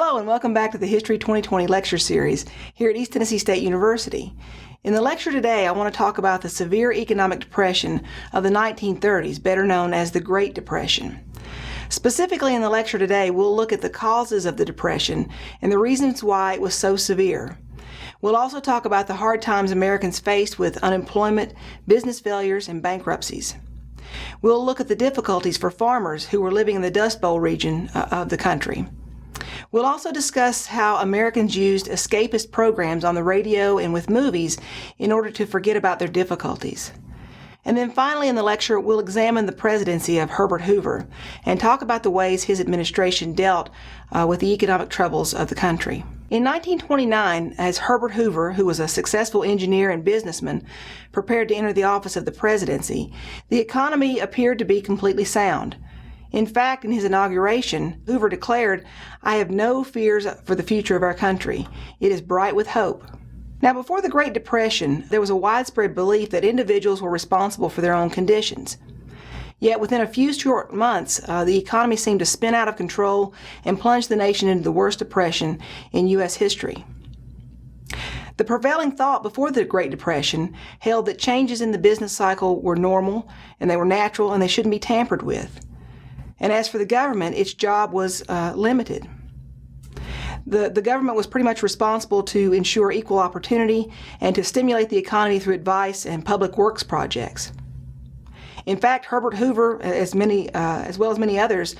Hello and welcome back to the History 2020 lecture series here at East Tennessee State University. In the lecture today, I want to talk about the severe economic depression of the 1930s, better known as the Great Depression. Specifically in the lecture today, we'll look at the causes of the Depression and the reasons why it was so severe. We'll also talk about the hard times Americans faced with unemployment, business failures, and bankruptcies. We'll look at the difficulties for farmers who were living in the Dust Bowl region of the country. We'll also discuss how Americans used escapist programs on the radio and with movies in order to forget about their difficulties. And then finally in the lecture, we'll examine the presidency of Herbert Hoover and talk about the ways his administration dealt with the economic troubles of the country. In 1929, as Herbert Hoover, who was a successful engineer and businessman, prepared to enter the office of the presidency, the economy appeared to be completely sound. In fact, in his inauguration, Hoover declared, "I have no fears for the future of our country. It is bright with hope." Now, before the Great Depression, there was a widespread belief that individuals were responsible for their own conditions. Yet within a few short months, the economy seemed to spin out of control and plunge the nation into the worst depression in U.S. history. The prevailing thought before the Great Depression held that changes in the business cycle were normal and they were natural and they shouldn't be tampered with. And as for the government, its job was limited. The government was pretty much responsible to ensure equal opportunity and to stimulate the economy through advice and public works projects. In fact, Herbert Hoover, as well as many others,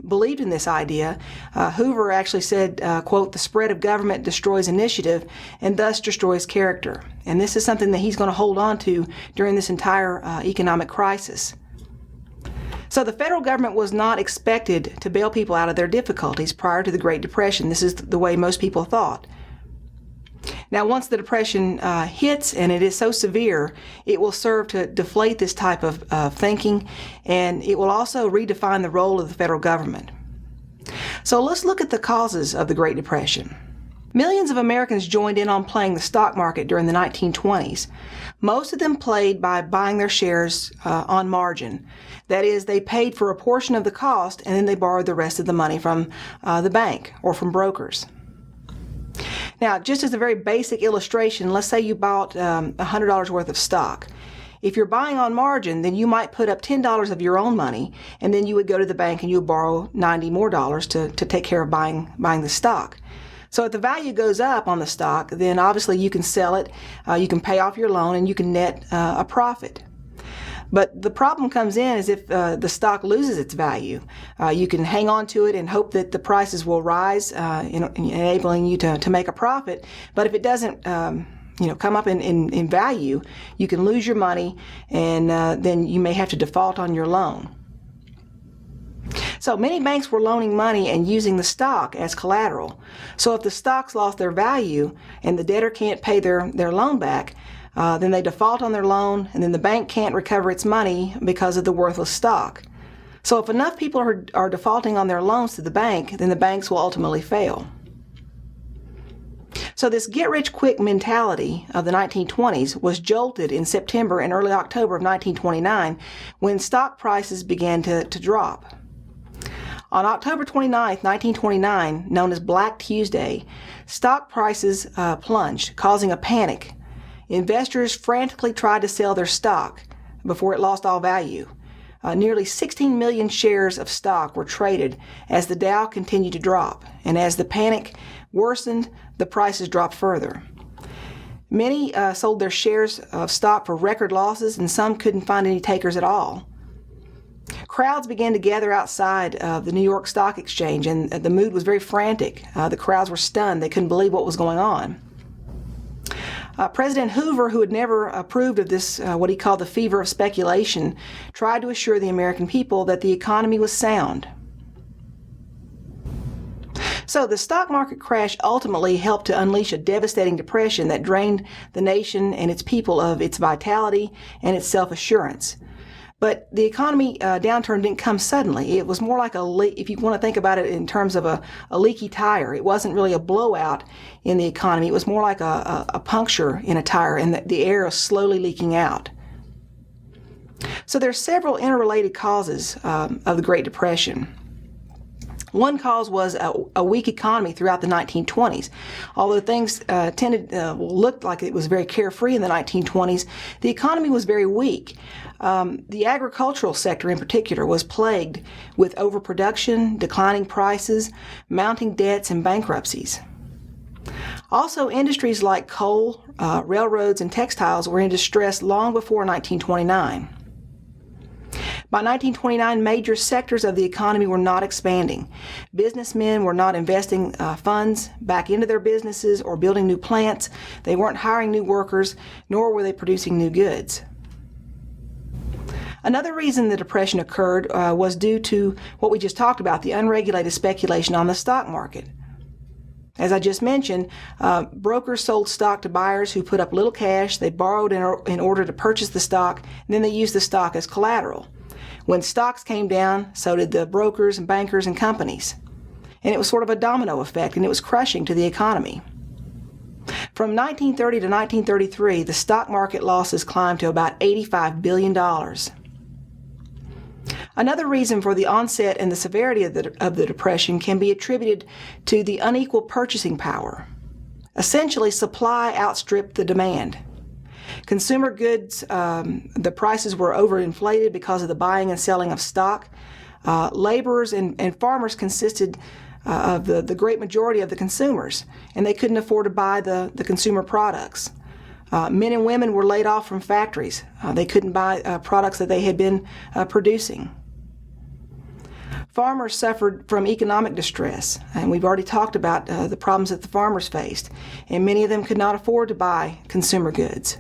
believed in this idea. Hoover actually said, quote, "The spread of government destroys initiative and thus destroys character." And this is something that he's going to hold on to during this entire economic crisis. So the federal government was not expected to bail people out of their difficulties prior to the Great Depression. This is the way most people thought. Now, once the Depression hits, and it is so severe, it will serve to deflate this type of thinking, and it will also redefine the role of the federal government. So let's look at the causes of the Great Depression. Millions of Americans joined in on playing the stock market during the 1920s. Most of them played by buying their shares on margin. That is, they paid for a portion of the cost and then they borrowed the rest of the money from the bank or from brokers. Now, just as a very basic illustration, let's say you bought $100 worth of stock. If you're buying on margin, then you might put up $10 of your own money, and then you would go to the bank and you would borrow $90 more to take care of buying the stock. So if the value goes up on the stock, then obviously you can sell it, you can pay off your loan, and you can net a profit. But the problem comes in is if the stock loses its value. You can hang on to it and hope that the prices will rise, enabling you to make a profit. But if it doesn't come up in value, you can lose your money, and then you may have to default on your loan. So many banks were loaning money and using the stock as collateral. So if the stocks lost their value and the debtor can't pay their loan back, then they default on their loan, and then the bank can't recover its money because of the worthless stock. So if enough people are defaulting on their loans to the bank, then the banks will ultimately fail. So this get-rich-quick mentality of the 1920s was jolted in September and early October of 1929 when stock prices began to drop. On October 29, 1929, known as Black Tuesday, stock prices plunged, causing a panic. Investors frantically tried to sell their stock before it lost all value. Nearly 16 million shares of stock were traded as the Dow continued to drop, and as the panic worsened, the prices dropped further. Many sold their shares of stock for record losses, and some couldn't find any takers at all. Crowds began to gather outside of the New York Stock Exchange, and the mood was very frantic. The crowds were stunned. They couldn't believe what was going on. President Hoover, who had never approved of this, what he called the fever of speculation, tried to assure the American people that the economy was sound. So the stock market crash ultimately helped to unleash a devastating depression that drained the nation and its people of its vitality and its self-assurance. But the economy downturn didn't come suddenly. It was more like if you want to think about it in terms of a leaky tire. It wasn't really a blowout in the economy. It was more like a puncture in a tire, and the air is slowly leaking out. So there are several interrelated causes of the Great Depression. One cause was a weak economy throughout the 1920s. Although things looked like it was very carefree in the 1920s, the economy was very weak. The agricultural sector in particular was plagued with overproduction, declining prices, mounting debts, and bankruptcies. Also, industries like coal, railroads, and textiles were in distress long before 1929. By 1929, major sectors of the economy were not expanding. Businessmen were not investing funds back into their businesses or building new plants. They weren't hiring new workers, nor were they producing new goods. Another reason the Depression occurred was due to what we just talked about, the unregulated speculation on the stock market. As I just mentioned, brokers sold stock to buyers who put up little cash. They borrowed in order to purchase the stock, and then they used the stock as collateral. When stocks came down, so did the brokers and bankers and companies. And it was sort of a domino effect, and it was crushing to the economy. From 1930 to 1933, the stock market losses climbed to about $85 billion. Another reason for the onset and the severity of the Depression can be attributed to the unequal purchasing power. Essentially, supply outstripped the demand. Consumer goods, the prices were overinflated because of the buying and selling of stock. Laborers and farmers consisted of the great majority of the consumers, and they couldn't afford to buy the consumer products. Men and women were laid off from factories. They couldn't buy products that they had been producing. Farmers suffered from economic distress, and we've already talked about the problems that the farmers faced, and many of them could not afford to buy consumer goods.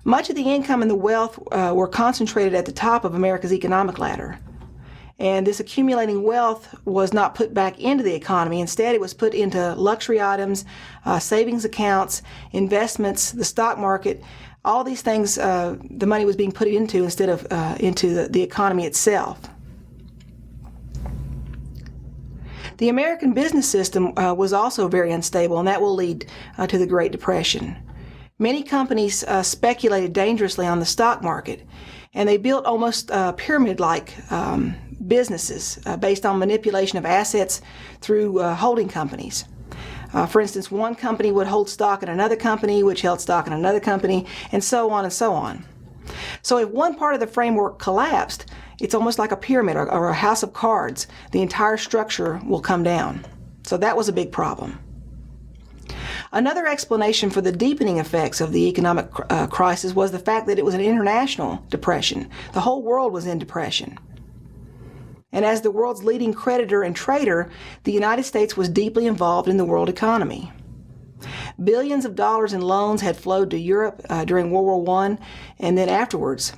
Much of the income and the wealth were concentrated at the top of America's economic ladder. And this accumulating wealth was not put back into the economy. Instead, it was put into luxury items, savings accounts, investments, the stock market. All these things, the money was being put into instead of into the economy itself. The American business system was also very unstable, and that will lead to the Great Depression. Many companies speculated dangerously on the stock market, and they built almost pyramid-like businesses based on manipulation of assets through holding companies. For instance, one company would hold stock in another company, which held stock in another company, and so on and so on. So if one part of the framework collapsed, it's almost like a pyramid or a house of cards. The entire structure will come down. So that was a big problem. Another explanation for the deepening effects of the economic crisis was the fact that it was an international depression. The whole world was in depression. And as the world's leading creditor and trader, the United States was deeply involved in the world economy. Billions of dollars in loans had flowed to Europe during World War I and then afterwards.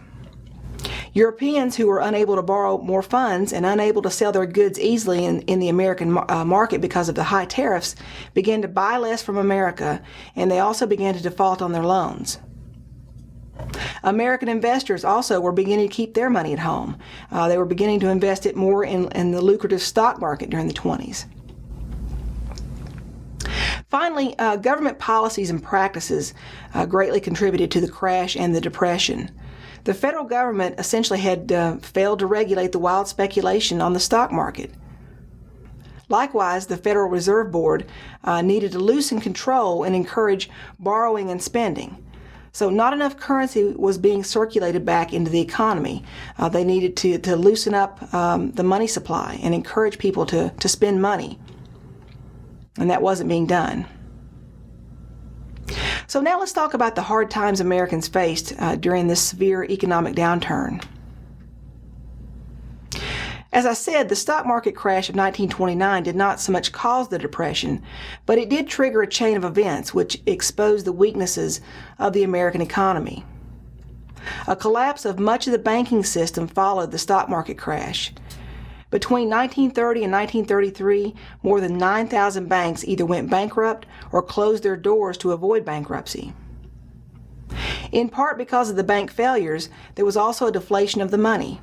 Europeans who were unable to borrow more funds and unable to sell their goods easily in the American market because of the high tariffs began to buy less from America, and they also began to default on their loans. American investors also were beginning to keep their money at home. They were beginning to invest it more in the lucrative stock market during the 20s. Finally, government policies and practices greatly contributed to the crash and the Depression. The federal government essentially had failed to regulate the wild speculation on the stock market. Likewise, the Federal Reserve Board needed to loosen control and encourage borrowing and spending. So not enough currency was being circulated back into the economy. They needed to loosen up the money supply and encourage people to spend money. And that wasn't being done. So now let's talk about the hard times Americans faced during this severe economic downturn. As I said, the stock market crash of 1929 did not so much cause the Depression, but it did trigger a chain of events which exposed the weaknesses of the American economy. A collapse of much of the banking system followed the stock market crash. Between 1930 and 1933, more than 9,000 banks either went bankrupt or closed their doors to avoid bankruptcy. In part because of the bank failures, there was also a deflation of the money.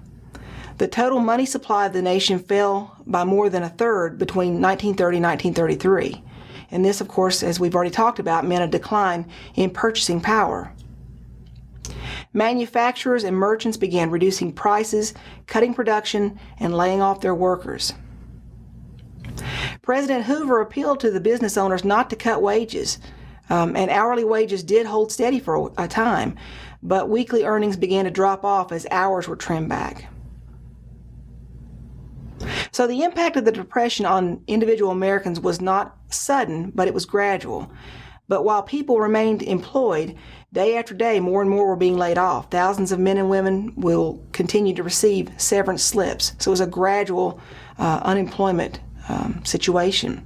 The total money supply of the nation fell by more than a third between 1930 and 1933. And this, of course, as we've already talked about, meant a decline in purchasing power. Manufacturers and merchants began reducing prices, cutting production, and laying off their workers. President Hoover appealed to the business owners not to cut wages, and hourly wages did hold steady for a time, but weekly earnings began to drop off as hours were trimmed back. So the impact of the Depression on individual Americans was not sudden, but it was gradual. But while people remained employed, day after day, more and more were being laid off. Thousands of men and women will continue to receive severance slips. So it was a gradual unemployment situation.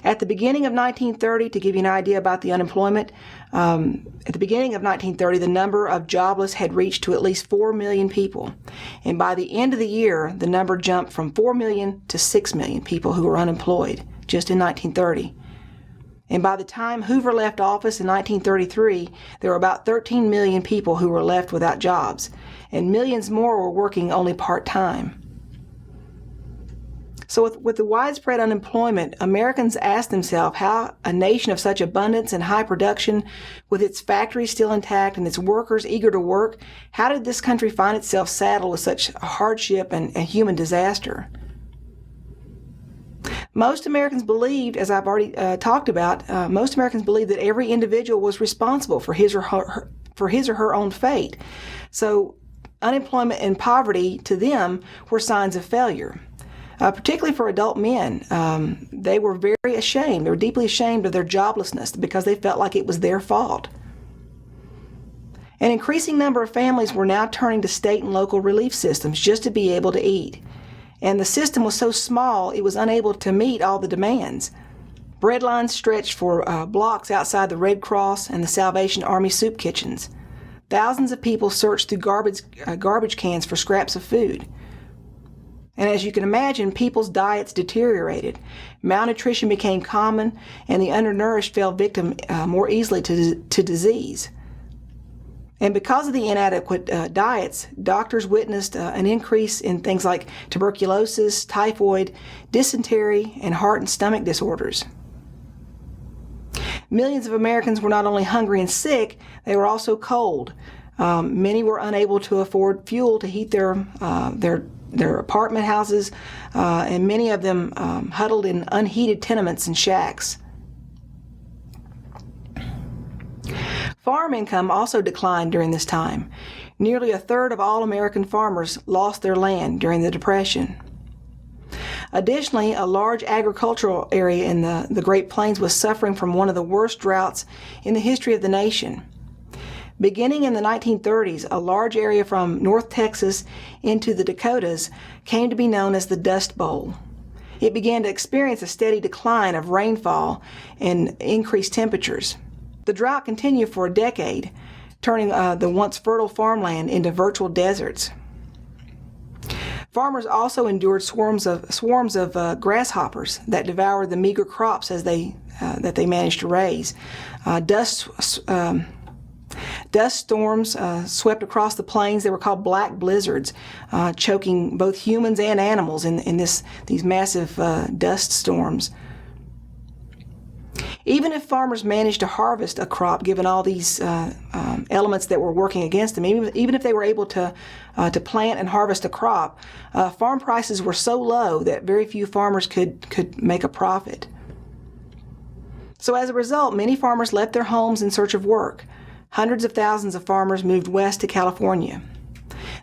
At the beginning of 1930, to give you an idea about the unemployment, at the beginning of 1930, the number of jobless had reached to at least 4 million people. And by the end of the year, the number jumped from 4 million to 6 million people who were unemployed just in 1930. And by the time Hoover left office in 1933, there were about 13 million people who were left without jobs, and millions more were working only part-time. So with the widespread unemployment, Americans asked themselves how a nation of such abundance and high production, with its factories still intact and its workers eager to work, how did this country find itself saddled with such hardship and human disaster? Most Americans believed, as I've already talked about, most Americans believed that every individual was responsible for his or her own fate. So unemployment and poverty to them were signs of failure. Particularly for adult men, they were very ashamed. They were deeply ashamed of their joblessness because they felt like it was their fault. An increasing number of families were now turning to state and local relief systems just to be able to eat. And the system was so small, it was unable to meet all the demands. Bread lines stretched for blocks outside the Red Cross and the Salvation Army soup kitchens. Thousands of people searched through garbage cans for scraps of food. And as you can imagine, people's diets deteriorated. Malnutrition became common, and the undernourished fell victim more easily to disease. And because of the inadequate diets, doctors witnessed an increase in things like tuberculosis, typhoid, dysentery, and heart and stomach disorders. Millions of Americans were not only hungry and sick, they were also cold. Many were unable to afford fuel to heat their apartment houses, and many of them huddled in unheated tenements and shacks. Farm income also declined during this time. Nearly a third of all American farmers lost their land during the Depression. Additionally, a large agricultural area in the Great Plains was suffering from one of the worst droughts in the history of the nation. Beginning in the 1930s, a large area from North Texas into the Dakotas came to be known as the Dust Bowl. It began to experience a steady decline of rainfall and increased temperatures. The drought continued for a decade, turning the once fertile farmland into virtual deserts. Farmers also endured swarms of grasshoppers that devoured the meager crops that they managed to raise. Dust storms swept across the plains. They were called black blizzards, choking both humans and animals in these massive dust storms. Even if farmers managed to harvest a crop, given all these elements that were working against them, even if they were able to plant and harvest a crop, farm prices were so low that very few farmers could make a profit. So as a result, many farmers left their homes in search of work. Hundreds of thousands of farmers moved west to California.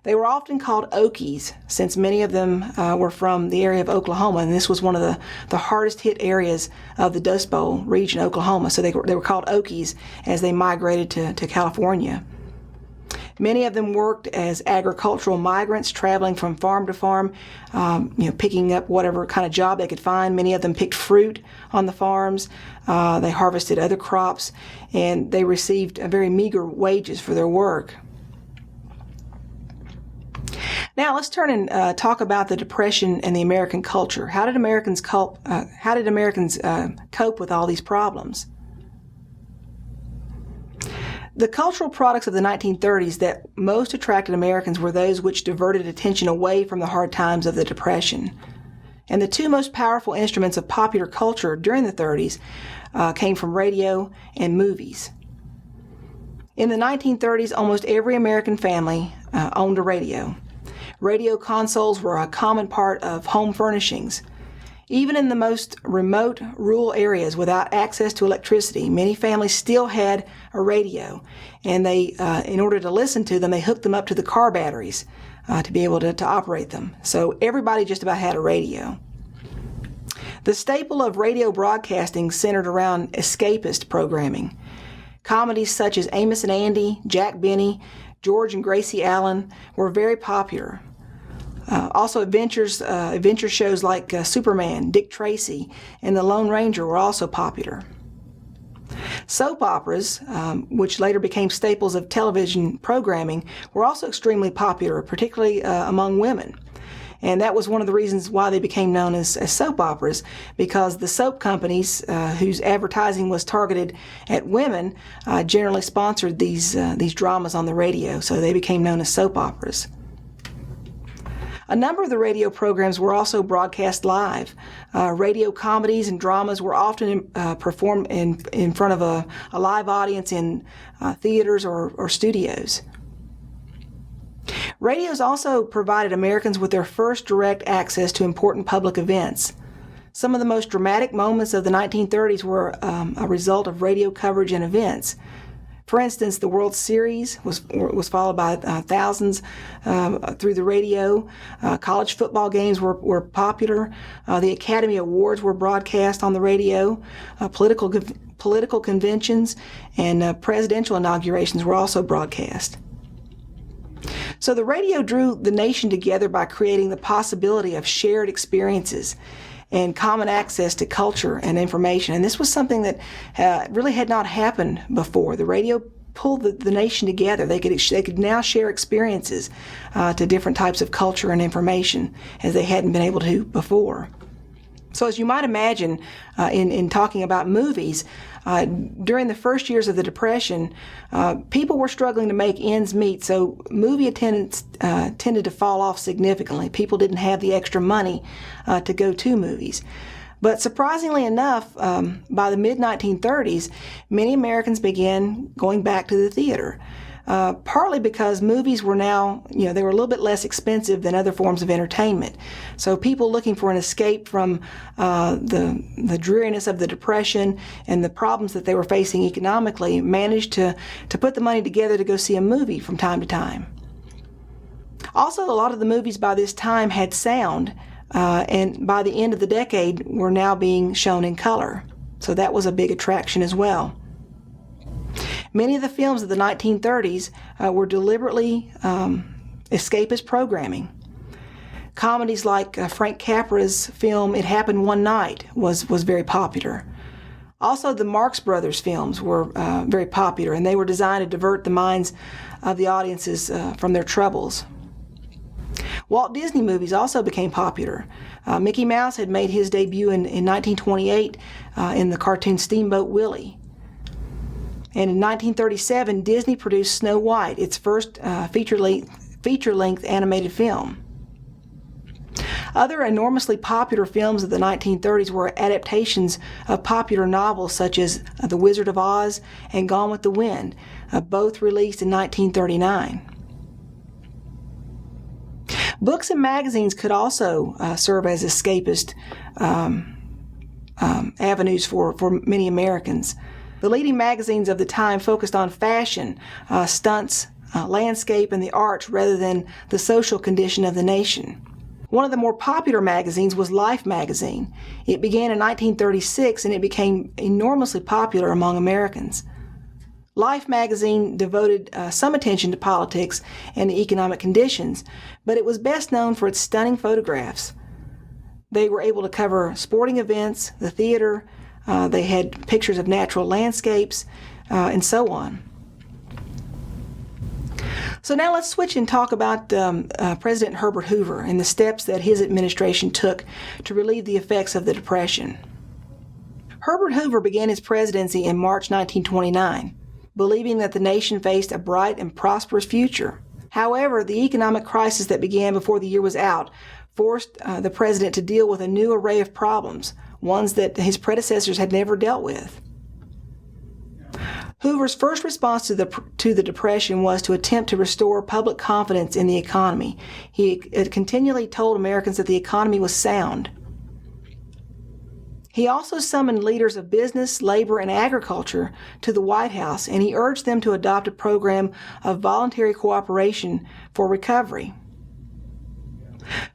They were often called Okies, since many of them were from the area of Oklahoma, and this was one of the hardest hit areas of the Dust Bowl region, Oklahoma. So they were called Okies as they migrated to California. Many of them worked as agricultural migrants, traveling from farm to farm, picking up whatever kind of job they could find. Many of them picked fruit on the farms. They harvested other crops, and they received very meager wages for their work. Now let's turn and talk about the Depression and the American culture. How did Americans cope with all these problems? The cultural products of the 1930s that most attracted Americans were those which diverted attention away from the hard times of the Depression. And the two most powerful instruments of popular culture during the 30s came from radio and movies. In the 1930s, almost every American family owned a radio. Radio consoles were a common part of home furnishings. Even in the most remote rural areas without access to electricity, many families still had a radio, and they, in order to listen to them, they hooked them up to the car batteries to be able to operate them. So everybody just about had a radio. The staple of radio broadcasting centered around escapist programming. Comedies such as Amos and Andy, Jack Benny, George and Gracie Allen were very popular. Also, adventure shows like Superman, Dick Tracy, and The Lone Ranger were also popular. Soap operas, which later became staples of television programming, were also extremely popular, particularly among women. And that was one of the reasons why they became known as soap operas, because the soap companies whose advertising was targeted at women generally sponsored these dramas on the radio, so they became known as soap operas. A number of the radio programs were also broadcast live. Radio comedies and dramas were often performed in front of a live audience in theaters or studios. Radios also provided Americans with their first direct access to important public events. Some of the most dramatic moments of the 1930s were a result of radio coverage and events. For instance, the World Series was followed by thousands through the radio. College football games were popular. The Academy Awards were broadcast on the radio. Political conventions and presidential inaugurations were also broadcast. So the radio drew the nation together by creating the possibility of shared experiences and common access to culture and information. And this was something that really had not happened before. The radio pulled the nation together. They could now share experiences to different types of culture and information as they hadn't been able to before. So as you might imagine, in talking about movies, during the first years of the Depression, people were struggling to make ends meet, so movie attendance tended to fall off significantly. People didn't have the extra money to go to movies. But surprisingly enough, by the mid-1930s, many Americans began going back to the theater. Partly because movies were now, they were a little bit less expensive than other forms of entertainment. So people looking for an escape from the dreariness of the Depression and the problems that they were facing economically managed to put the money together to go see a movie from time to time. Also, a lot of the movies by this time had sound, and by the end of the decade were now being shown in color. So that was a big attraction as well. Many of the films of the 1930s were deliberately escapist programming. Comedies like Frank Capra's film It Happened One Night was very popular. Also, the Marx Brothers films were very popular, and they were designed to divert the minds of the audiences from their troubles. Walt Disney movies also became popular. Mickey Mouse had made his debut in 1928 in the cartoon Steamboat Willie. And in 1937, Disney produced Snow White, its first feature-length animated film. Other enormously popular films of the 1930s were adaptations of popular novels such as The Wizard of Oz and Gone with the Wind, both released in 1939. Books and magazines could also serve as escapist avenues for many Americans. The leading magazines of the time focused on fashion, stunts, landscape, and the arts rather than the social condition of the nation. One of the more popular magazines was Life magazine. It began in 1936 and it became enormously popular among Americans. Life magazine devoted some attention to politics and the economic conditions, but it was best known for its stunning photographs. They were able to cover sporting events, the theater, they had pictures of natural landscapes, and so on. So now let's switch and talk about President Herbert Hoover and the steps that his administration took to relieve the effects of the Depression. Herbert Hoover began his presidency in March 1929, believing that the nation faced a bright and prosperous future. However, the economic crisis that began before the year was out forced the president to deal with a new array of problems, ones that his predecessors had never dealt with. Hoover's first response to the Depression was to attempt to restore public confidence in the economy. He continually told Americans that the economy was sound. He also summoned leaders of business, labor, and agriculture to the White House, and he urged them to adopt a program of voluntary cooperation for recovery.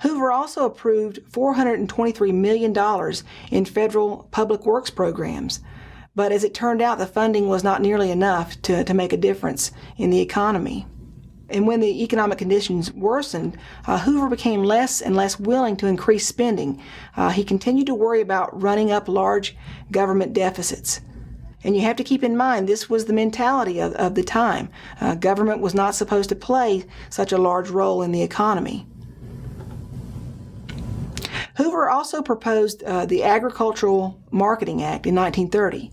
Hoover also approved $423 million in federal public works programs, but as it turned out, the funding was not nearly enough to make a difference in the economy. And when the economic conditions worsened, Hoover became less and less willing to increase spending. He continued to worry about running up large government deficits. And you have to keep in mind, this was the mentality of the time. Government was not supposed to play such a large role in the economy. Hoover also proposed the Agricultural Marketing Act in 1930,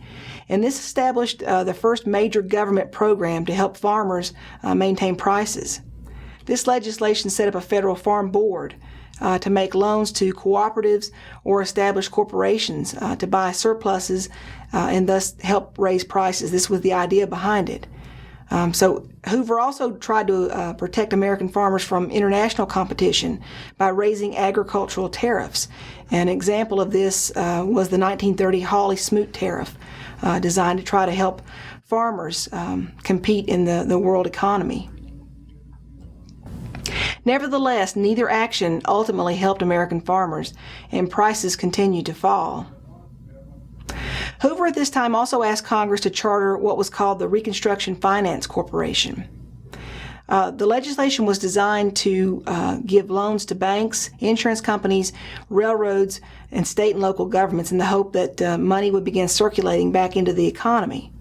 and this established the first major government program to help farmers maintain prices. This legislation set up a federal farm board to make loans to cooperatives or established corporations to buy surpluses and thus help raise prices. This was the idea behind it. So Hoover also tried to protect American farmers from international competition by raising agricultural tariffs. An example of this was the 1930 Hawley-Smoot tariff, designed to try to help farmers compete in the world economy. Nevertheless, neither action ultimately helped American farmers, and prices continued to fall. Hoover at this time also asked Congress to charter what was called the Reconstruction Finance Corporation. The legislation was designed to give loans to banks, insurance companies, railroads, and state and local governments in the hope that money would begin circulating back into the economy.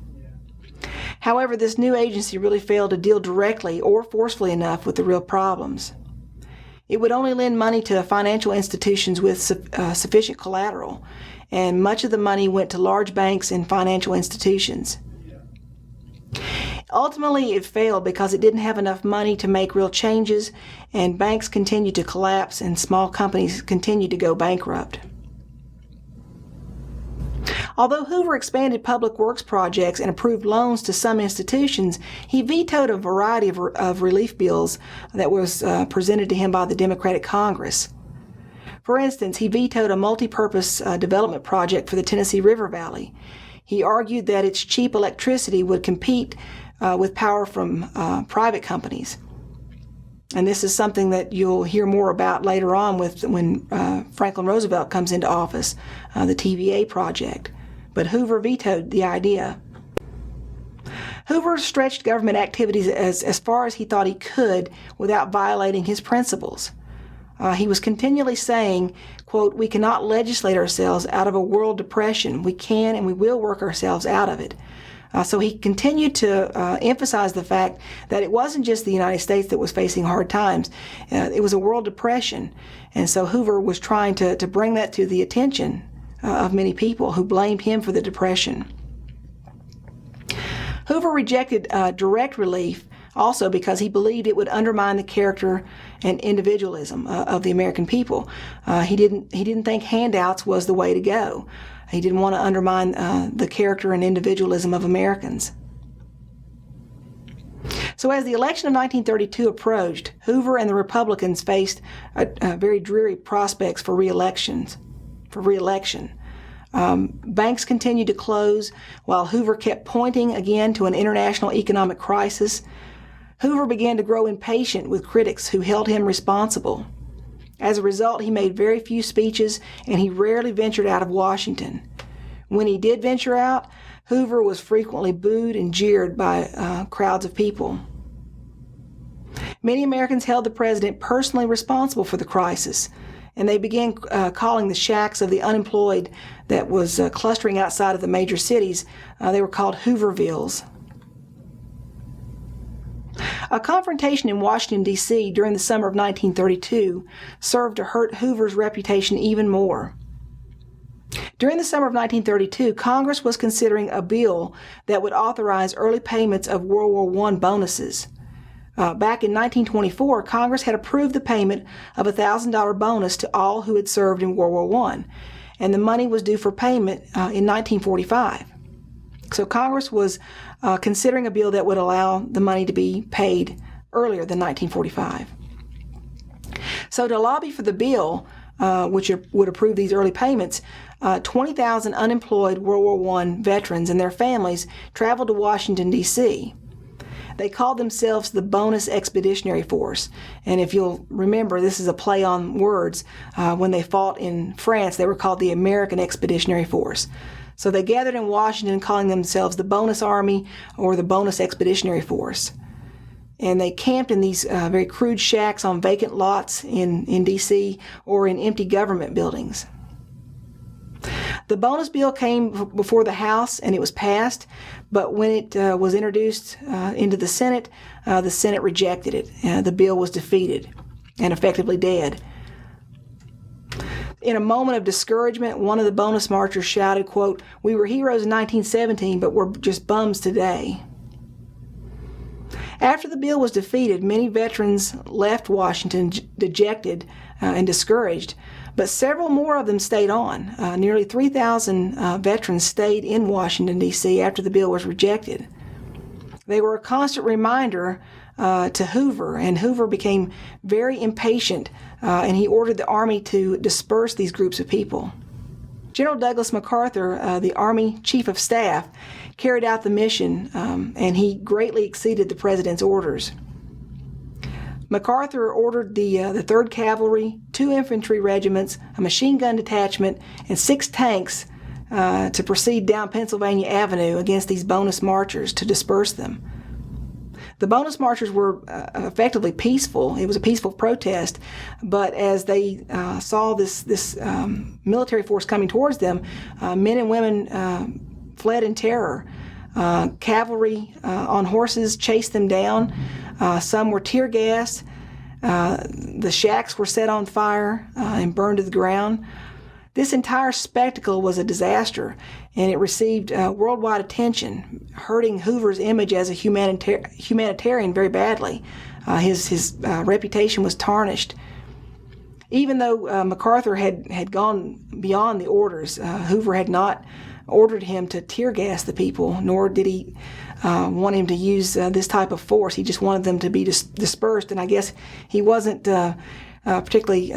However, this new agency really failed to deal directly or forcefully enough with the real problems. It would only lend money to financial institutions with sufficient collateral, and much of the money went to large banks and financial institutions. Ultimately, it failed because it didn't have enough money to make real changes, and banks continued to collapse and small companies continued to go bankrupt. Although Hoover expanded public works projects and approved loans to some institutions, he vetoed a variety of relief bills that was presented to him by the Democratic Congress. For instance, he vetoed a multi-purpose development project for the Tennessee River Valley. He argued that its cheap electricity would compete with power from private companies. And this is something that you'll hear more about later on when Franklin Roosevelt comes into office, the TVA project. But Hoover vetoed the idea. Hoover stretched government activities as far as he thought he could without violating his principles. He was continually saying, quote, "We cannot legislate ourselves out of a world depression. We can and we will work ourselves out of it." So he continued to emphasize the fact that it wasn't just the United States that was facing hard times. It was a world depression. And so Hoover was trying to bring that to the attention of many people who blamed him for the depression. Hoover rejected direct relief also because he believed it would undermine the character and individualism of the American people. He didn't think handouts was the way to go. He didn't want to undermine the character and individualism of Americans. So as the election of 1932 approached, Hoover and the Republicans faced very dreary prospects for re-election. Banks continued to close while Hoover kept pointing again to an international economic crisis. Hoover began to grow impatient with critics who held him responsible. As a result, he made very few speeches and he rarely ventured out of Washington. When he did venture out, Hoover was frequently booed and jeered by crowds of people. Many Americans held the president personally responsible for the crisis, and they began calling the shacks of the unemployed that was clustering outside of the major cities, they were called Hoovervilles. A confrontation in Washington, D.C. during the summer of 1932 served to hurt Hoover's reputation even more. During the summer of 1932, Congress was considering a bill that would authorize early payments of World War I bonuses. Back in 1924, Congress had approved the payment of a $1,000 bonus to all who had served in World War I, and the money was due for payment in 1945. So Congress was considering a bill that would allow the money to be paid earlier than 1945. So to lobby for the bill, which would approve these early payments, 20,000 unemployed World War I veterans and their families traveled to Washington, D.C. They called themselves the Bonus Expeditionary Force. And if you'll remember, this is a play on words. When they fought in France, they were called the American Expeditionary Force. So they gathered in Washington calling themselves the Bonus Army or the Bonus Expeditionary Force. And they camped in these very crude shacks on vacant lots in D.C. or in empty government buildings. The bonus bill came before the House and it was passed, but when it was introduced into the Senate rejected it. The bill was defeated and effectively dead. In a moment of discouragement, one of the bonus marchers shouted, quote, "We were heroes in 1917, but we're just bums today." After the bill was defeated, many veterans left Washington dejected and discouraged, but several more of them stayed on. Nearly 3,000 veterans stayed in Washington, D.C. after the bill was rejected. They were a constant reminder to Hoover, and Hoover became very impatient, and he ordered the Army to disperse these groups of people. General Douglas Macarthur, the Army Chief of Staff, carried out the mission, and he greatly exceeded the President's orders. Macarthur ordered the 3rd Cavalry, 2 infantry regiments, a machine gun detachment, and 6 tanks to proceed down Pennsylvania Avenue against these bonus marchers to disperse them. The bonus marchers were effectively peaceful. It was a peaceful protest, but as they saw this military force coming towards them, men and women fled in terror. Cavalry on horses chased them down. Some were tear gassed. The shacks were set on fire and burned to the ground. This entire spectacle was a disaster, and it received worldwide attention, hurting Hoover's image as a humanitarian very badly. His reputation was tarnished. Even though Macarthur had gone beyond the orders, Hoover had not ordered him to tear gas the people, nor did he want him to use this type of force. He just wanted them to be dispersed, and I guess he wasn't particularly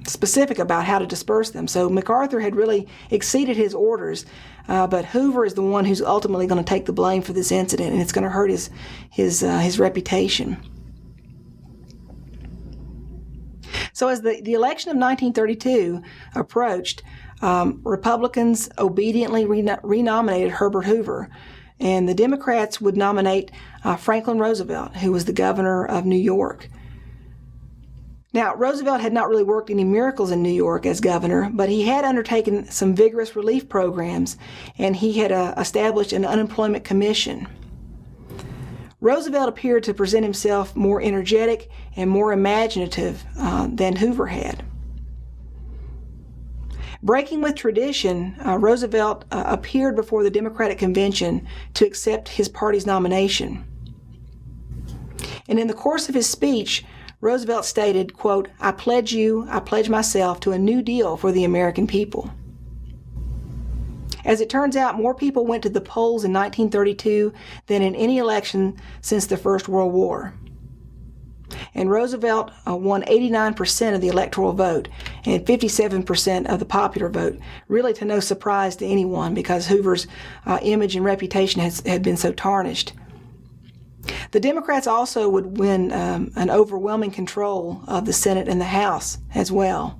specific about how to disperse them. So Macarthur had really exceeded his orders, but Hoover is the one who's ultimately going to take the blame for this incident, and it's going to hurt his reputation. So as the election of 1932 approached, Republicans obediently renominated Herbert Hoover, and the Democrats would nominate Franklin Roosevelt, who was the governor of New York. Now, Roosevelt had not really worked any miracles in New York as governor, but he had undertaken some vigorous relief programs, and he had established an unemployment commission. Roosevelt appeared to present himself more energetic and more imaginative than Hoover had. Breaking with tradition, Roosevelt appeared before the Democratic Convention to accept his party's nomination. And in the course of his speech, Roosevelt stated, quote, I pledge myself to a new deal for the American people. As it turns out, more people went to the polls in 1932 than in any election since the First World War. And Roosevelt won 89% of the electoral vote and 57% of the popular vote, really to no surprise to anyone because Hoover's image and reputation had been so tarnished. The Democrats also would win an overwhelming control of the Senate and the House as well.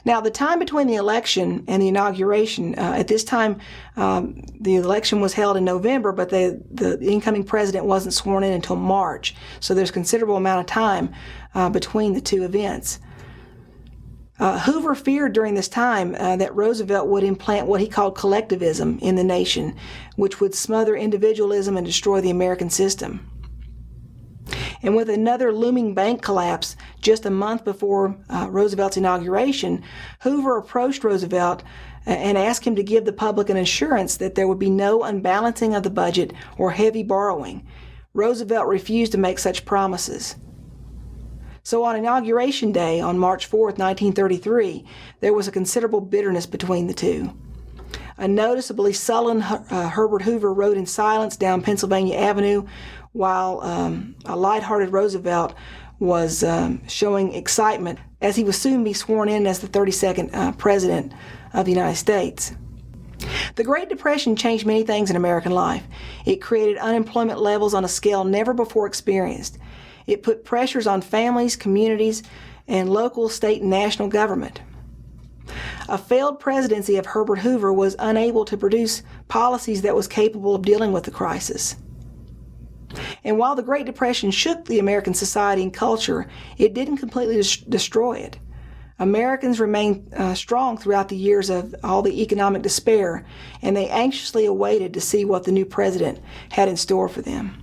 Now, the time between the election and the inauguration, at this time, the election was held in November, but the incoming president wasn't sworn in until March. So there's a considerable amount of time between the two events. Hoover feared during this time that Roosevelt would implant what he called collectivism in the nation, which would smother individualism and destroy the American system. And with another looming bank collapse just a month before Roosevelt's inauguration, Hoover approached Roosevelt and asked him to give the public an assurance that there would be no unbalancing of the budget or heavy borrowing. Roosevelt refused to make such promises. So on Inauguration Day, on March 4th, 1933, there was a considerable bitterness between the two. A noticeably sullen Herbert Hoover rode in silence down Pennsylvania Avenue, while a lighthearted Roosevelt was showing excitement as he was soon to be sworn in as the 32nd President of the United States. The Great Depression changed many things in American life. It created unemployment levels on a scale never before experienced. It put pressures on families, communities, and local, state, and national government. A failed presidency of Herbert Hoover was unable to produce policies that was capable of dealing with the crisis. And while the Great Depression shook the American society and culture, it didn't completely destroy it. Americans remained strong throughout the years of all the economic despair, and they anxiously awaited to see what the new president had in store for them.